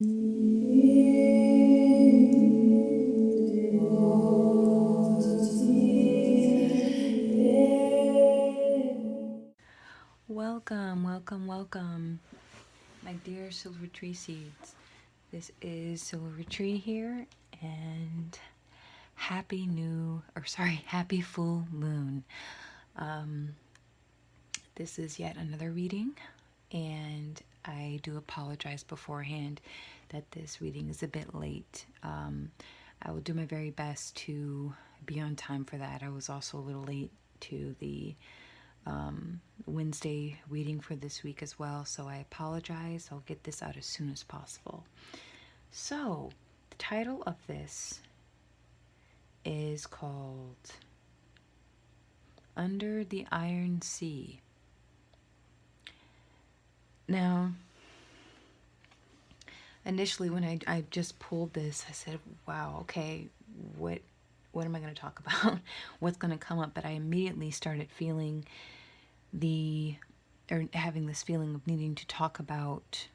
Welcome, welcome, welcome, my dear Silvertree Seeds. This is Silvertree here, and happy full moon. This is yet another reading, and I do apologize beforehand that this reading is a bit late. I will do my very best to be on time for that. I was also a little late to the Wednesday reading for this week as well, so I apologize. I'll get this out as soon as possible. So, the title of this is called Under the Iron Sea. Now, initially when I just pulled this, I said, wow, okay, what am I going to talk about? What's going to come up? But I immediately started feeling having this feeling of needing to talk about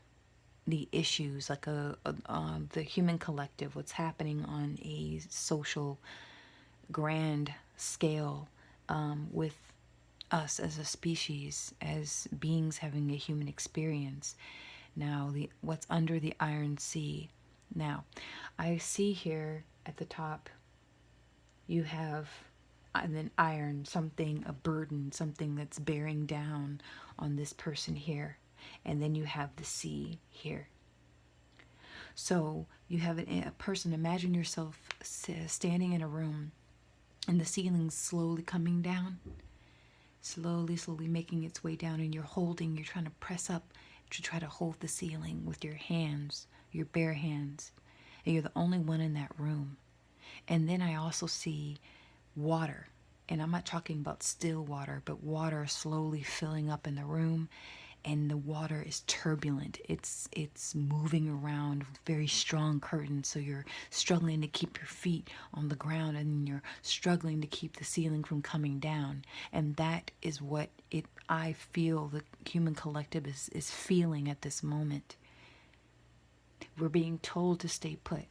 the issues, like the human collective, what's happening on a social grand scale, with us as a species, as beings having a human experience. Now, what's under the Iron Sea. Now, I see here at the top, you have an iron, something, a burden, something that's bearing down on this person here. And then you have the sea here. So you have a person, imagine yourself standing in a room and the ceiling's slowly coming down, slowly making its way down, and you're trying to press up to try to hold the ceiling with your hands, your bare hands, and you're the only one in that room. And then I also see water, and I'm not talking about still water, but water slowly filling up in the room, and the water is turbulent. It's moving around with very strong currents, so you're struggling to keep your feet on the ground, and you're struggling to keep the ceiling from coming down. And that is what I feel the human collective is feeling at this moment. We're being told to stay put.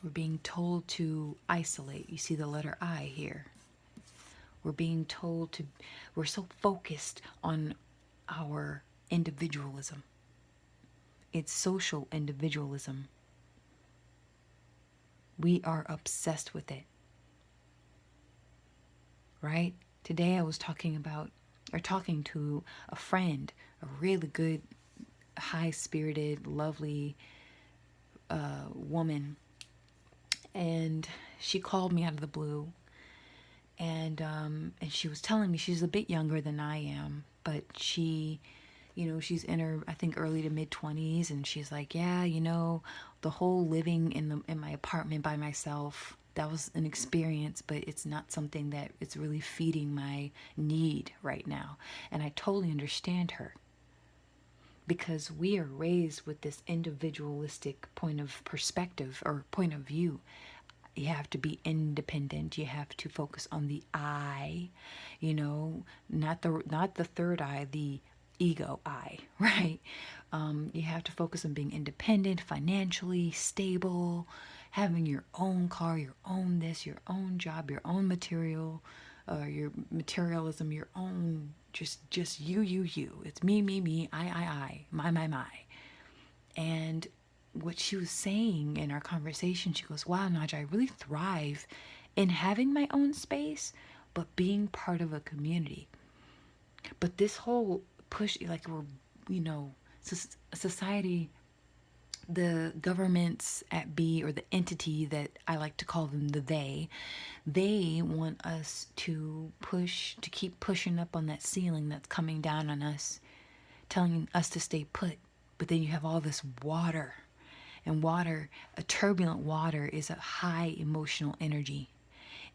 We're being told to isolate. You see the letter I here. We're being told we're so focused on our individualism. It's social individualism. We are obsessed with it. Right? Today I was talking to a friend, a really good, high-spirited, lovely woman. And she called me out of the blue, and she was telling me she's a bit younger than I am, but she's in her, I think, early to mid 20s, and she's like, yeah, the whole living in my apartment by myself, that was an experience, but it's not something that it's really feeding my need right now. And I totally understand her, because we are raised with this individualistic point of perspective or point of view. You have to be independent. You have to focus on the I, not the third eye, the ego I, right? You have to focus on being independent, financially stable, having your own car, your own this, your own job, your own your materialism, your own, just you. It's me, I, my. And what she was saying in our conversation, she goes, wow, Naja, I really thrive in having my own space, but being part of a community. But this whole push, like society, the governments at B, or the entity that I like to call them, they want us to keep pushing up on that ceiling that's coming down on us, telling us to stay put. But then you have all this water. And water, a turbulent water, is a high emotional energy.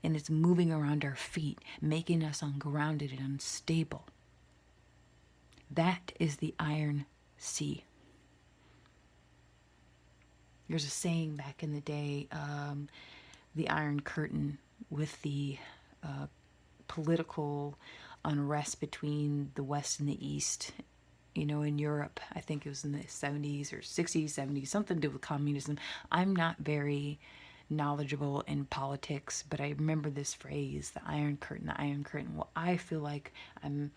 And it's moving around our feet, making us ungrounded and unstable. That is the Iron Sea. There's a saying back in the day, the Iron Curtain, with the political unrest between the West and the East, in Europe. I think it was in the 70s or 60s, 70s, something to do with communism. I'm not very knowledgeable in politics, but I remember this phrase, the Iron Curtain, the Iron Curtain. Well, I feel like I'm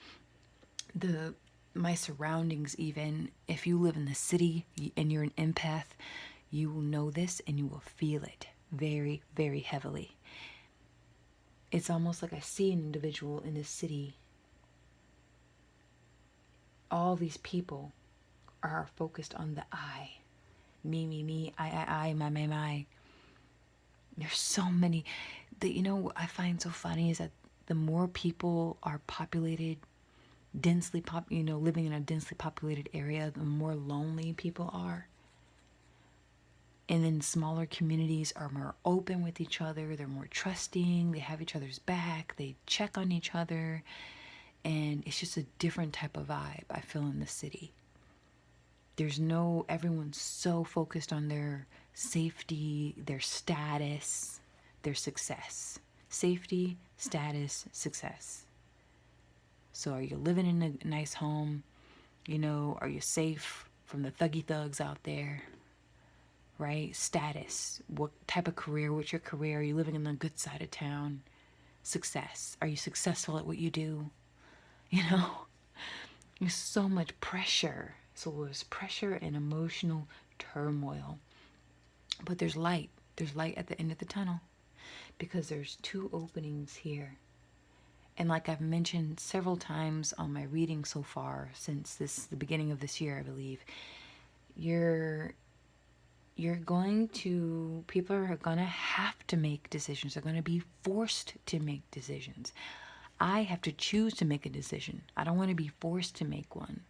the my surroundings, even if you live in the city and you're an empath, you will know this and you will feel it very, very heavily. It's almost like I see an individual in the city. All these people are focused on the I. Me, I, my. There's so many. What I find so funny is that the more people are populated, living in a densely populated area, the more lonely people are. And then smaller communities are more open with each other. They're more trusting. They have each other's back. They check on each other. And it's just a different type of vibe I feel in the city. Everyone's so focused on their safety, their status, their success. Safety, status, success. So are you living in a nice home? Are you safe from the thuggy thugs out there? Right? Status. What type of career? What's your career? Are you living in the good side of town? Success. Are you successful at what you do? There's so much pressure. So there's pressure and emotional turmoil. But there's light. There's light at the end of the tunnel. Because there's 2 openings here. And like I've mentioned several times on my reading so far, since the beginning of this year, I believe, people are going to have to make decisions. They're going to be forced to make decisions. I have to choose to make a decision. I don't want to be forced to make one.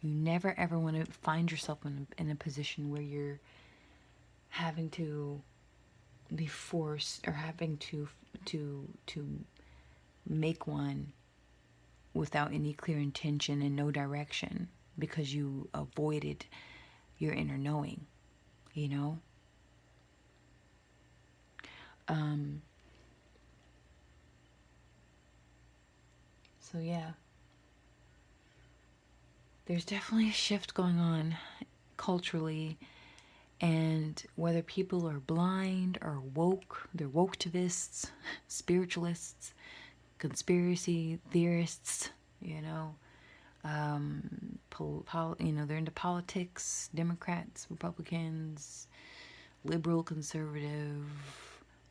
You never ever want to find yourself in a position where you're having to be forced or having to make one without any clear intention and no direction because you avoided your inner knowing, So yeah, there's definitely a shift going on culturally, and whether people are blind or woke, they're woketivists, spiritualists, conspiracy theorists, they're into politics, Democrats, Republicans, liberal, conservative,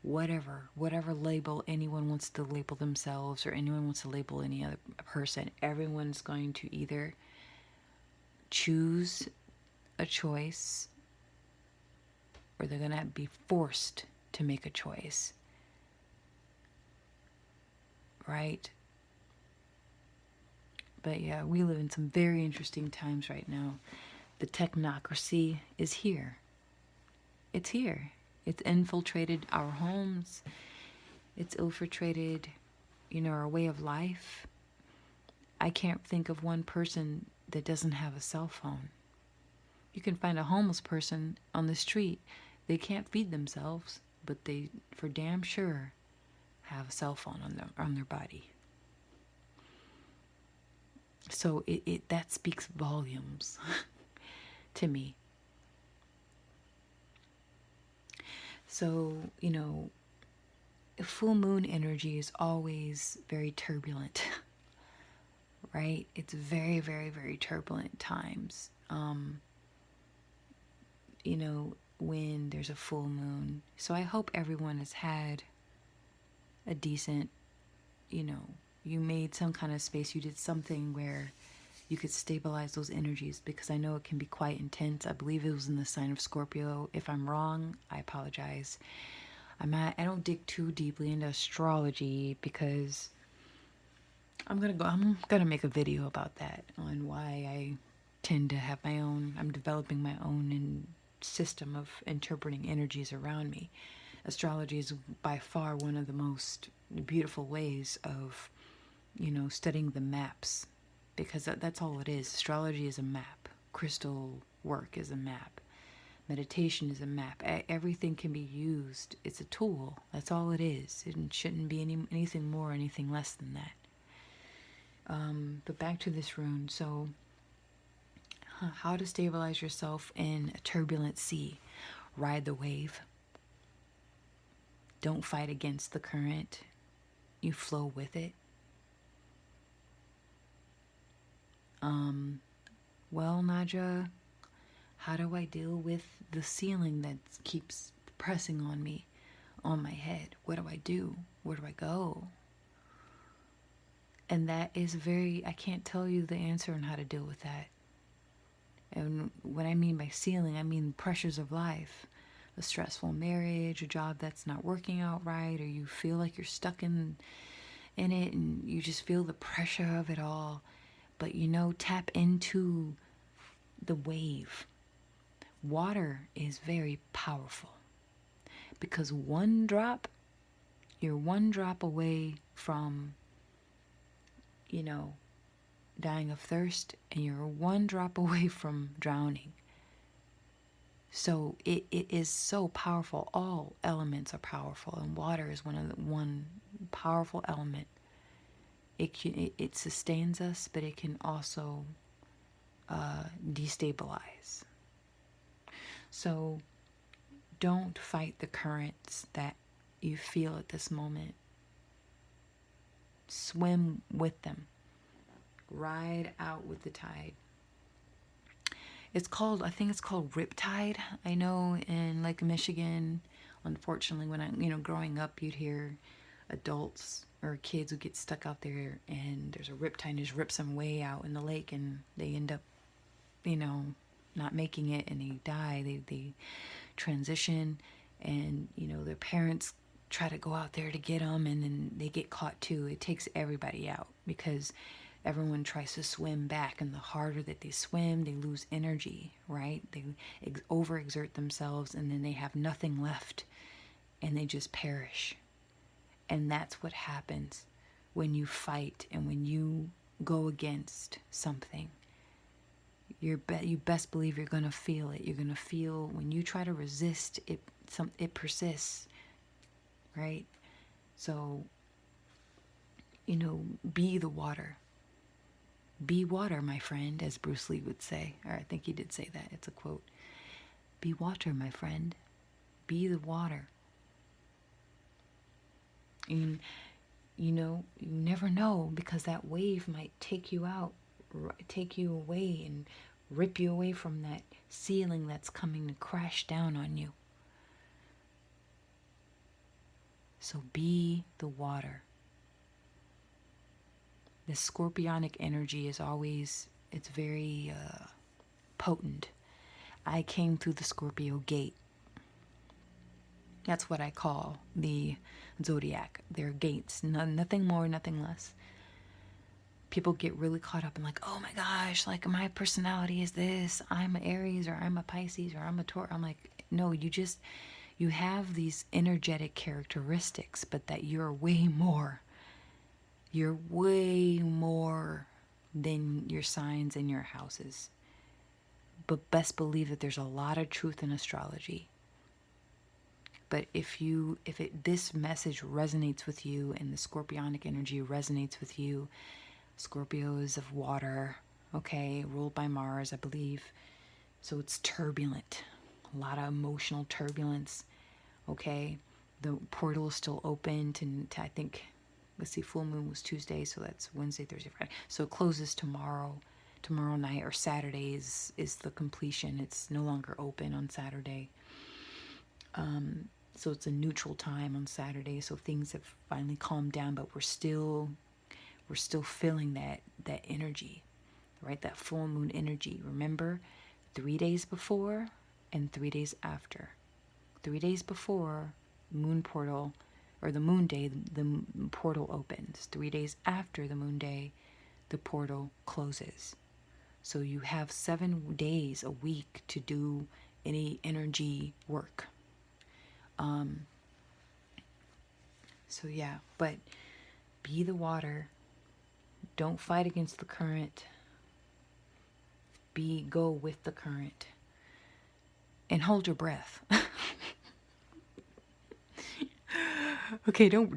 whatever label anyone wants to label themselves or anyone wants to label any other person. Everyone's going to either choose a choice or they're going to be forced to make a choice. Right? But yeah, we live in some very interesting times right now. The technocracy is here. It's here. It's infiltrated our homes. It's infiltrated, our way of life. I can't think of one person that doesn't have a cell phone. You can find a homeless person on the street. They can't feed themselves, but they, for damn sure, have a cell phone on their body. So that speaks volumes to me. So, full moon energy is always very turbulent, right? It's very, very, very turbulent times. When there's a full moon. So I hope everyone has had a decent, you made some kind of space, you did something where you could stabilize those energies, because I know it can be quite intense. I believe it was in the sign of Scorpio. If I'm wrong, I apologize. I don't dig too deeply into astrology because I'm gonna make a video about that, on why I tend to have I'm developing my own system of interpreting energies around me. Astrology is by far one of the most beautiful ways of, studying the maps, because that's all it is. Astrology is a map. Crystal work is a map. Meditation is a map. Everything can be used. It's a tool. That's all it is. It shouldn't be anything more, anything less than that. But back to this rune. So How to stabilize yourself in a turbulent sea. Ride the wave. Don't fight against the current. You flow with it. Well, Naja, how do I deal with the ceiling that keeps pressing on me, on my head? What do I do? Where do I go? And that is I can't tell you the answer on how to deal with that. And what I mean by ceiling, I mean pressures of life. A stressful marriage, a job that's not working out right, or you feel like you're stuck in it and you just feel the pressure of it all. But tap into the wave. Water is very powerful because you're one drop away from, dying of thirst, and you're one drop away from drowning. So it is so powerful. All elements are powerful, and water is one powerful element. It sustains us, but it can also destabilize. So don't fight the currents that you feel at this moment. Swim with them. Ride out with the tide. I think it's called riptide. I know in Lake Michigan, unfortunately, when growing up, you'd hear adults or kids would get stuck out there and there's a riptide and just rips them way out in the lake and they end up, not making it and they die. They transition and, their parents try to go out there to get them and then they get caught too. It takes everybody out because everyone tries to swim back, and the harder that they swim, they lose energy, right? They overexert themselves, and then they have nothing left, and they just perish. And that's what happens when you fight and when you go against something. You best believe you're going to feel it. You're going to feel when you try to resist it. It persists, right? So, be the water. Be water, my friend, as Bruce Lee would say. Or I think he did say that. It's a quote. Be water, my friend. Be the water. And, you never know, because that wave might take you out, take you away and rip you away from that ceiling that's coming to crash down on you. So be the water. This scorpionic energy is it's very potent. I came through the Scorpio gate. That's what I call the zodiac. They're gates, nothing more, nothing less. People get really caught up in like, oh my gosh, like my personality is this. I'm an Aries or I'm a Pisces or I'm a Taurus. I'm like, no, you have these energetic characteristics, but that you're way more. You're way more than your signs and your houses. But best believe that there's a lot of truth in astrology. But if this message resonates with you and the scorpionic energy resonates with you, Scorpio is of water, okay, ruled by Mars, I believe. So it's turbulent, a lot of emotional turbulence, okay? The portal is still open to I think, let's see, full moon was Tuesday, so that's Wednesday, Thursday, Friday. So it closes tomorrow night, or Saturday is the completion. It's no longer open on Saturday. So it's a neutral time on Saturday. So things have finally calmed down, but we're still feeling that energy, right? That full moon energy. Remember, 3 days before and 3 days after. 3 days before, moon portal, or the moon day, the portal opens. 3 days after the moon day, the portal closes. So you have 7 days a week to do any energy work. So yeah, but be the water. Don't fight against the current. Go with the current. And hold your breath. Okay, don't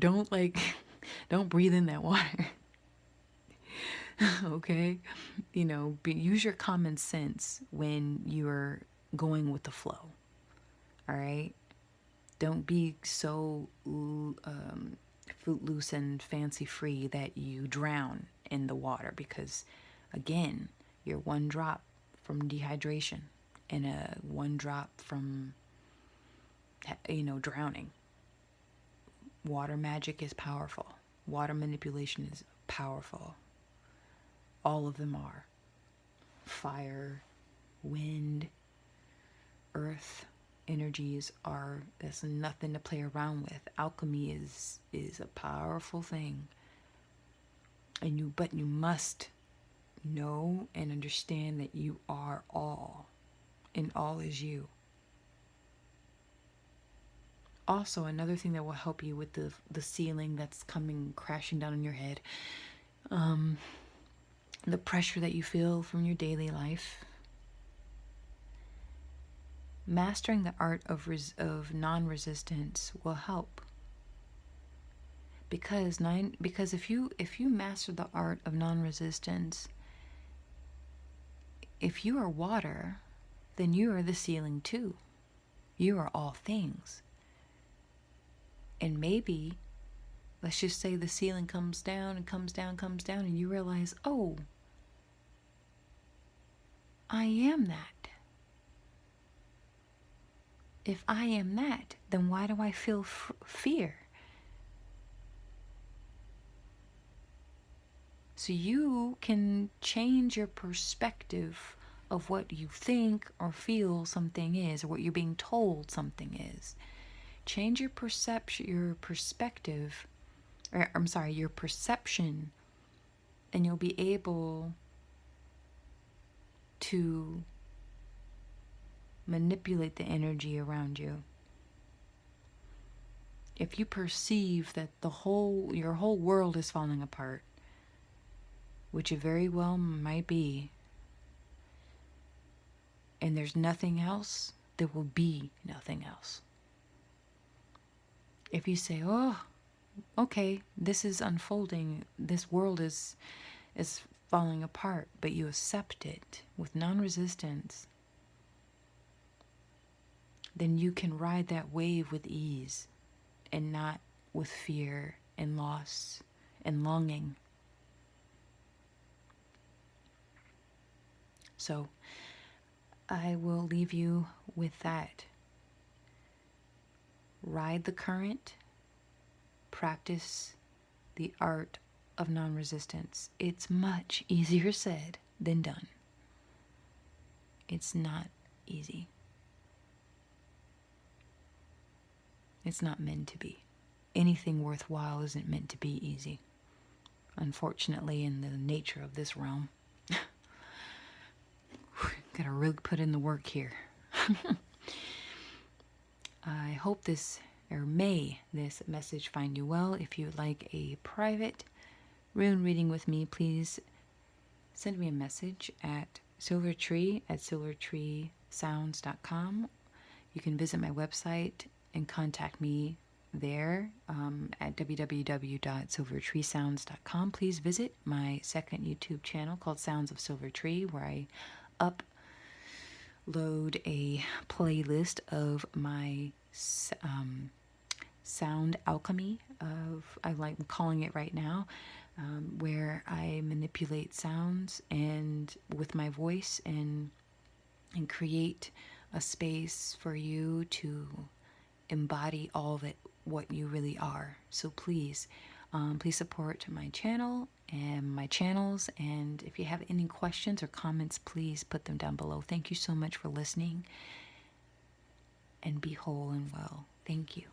breathe in that water. Okay? use your common sense when you're going with the flow. All right? Don't be so footloose and fancy free that you drown in the water, because, again, you're one drop from dehydration and one drop from, drowning. Water magic is powerful. Water manipulation is powerful. All of them are. Fire, wind, earth energies are, there's nothing to play around with. Alchemy is a powerful thing. But you must know and understand that you are all, and all is you. Also, another thing that will help you with the ceiling that's coming crashing down on your head, the pressure that you feel from your daily life. Mastering the art of non-resistance will help. Because if you master the art of non-resistance, if you are water, then you are the ceiling too. You are all things. And maybe, let's just say the ceiling comes down and comes down, and you realize, oh, I am that. If I am that, then why do I feel fear? So you can change your perspective of what you think or feel something is, or what you're being told something is. Change your perspective, or your perception, and you'll be able to manipulate the energy around you. If you perceive that your whole world is falling apart, which it very well might be, and there's nothing else, there will be nothing else. If you say, oh, okay, this is unfolding, this world is falling apart, but you accept it with non-resistance, then you can ride that wave with ease and not with fear and loss and longing. So I will leave you with that. Ride the current, practice the art of non-resistance. It's much easier said than done. It's not easy. It's not meant to be. Anything worthwhile isn't meant to be easy. Unfortunately, in the nature of this realm, gotta really put in the work here. I hope this message find you well. If you'd like a private rune reading with me, please send me a message at silvertree@silvertreesounds.com. You can visit my website and contact me there at www.silvertreesounds.com. Please visit my second YouTube channel called Sounds of Silvertree, where I upload a playlist of my sound alchemy, I like calling it right now, where I manipulate sounds and with my voice and create a space for you to embody all of it, what you really are. So please support my channel and my channels, and if you have any questions or comments, please put them down below. Thank you so much for listening, and be whole and well. Thank you.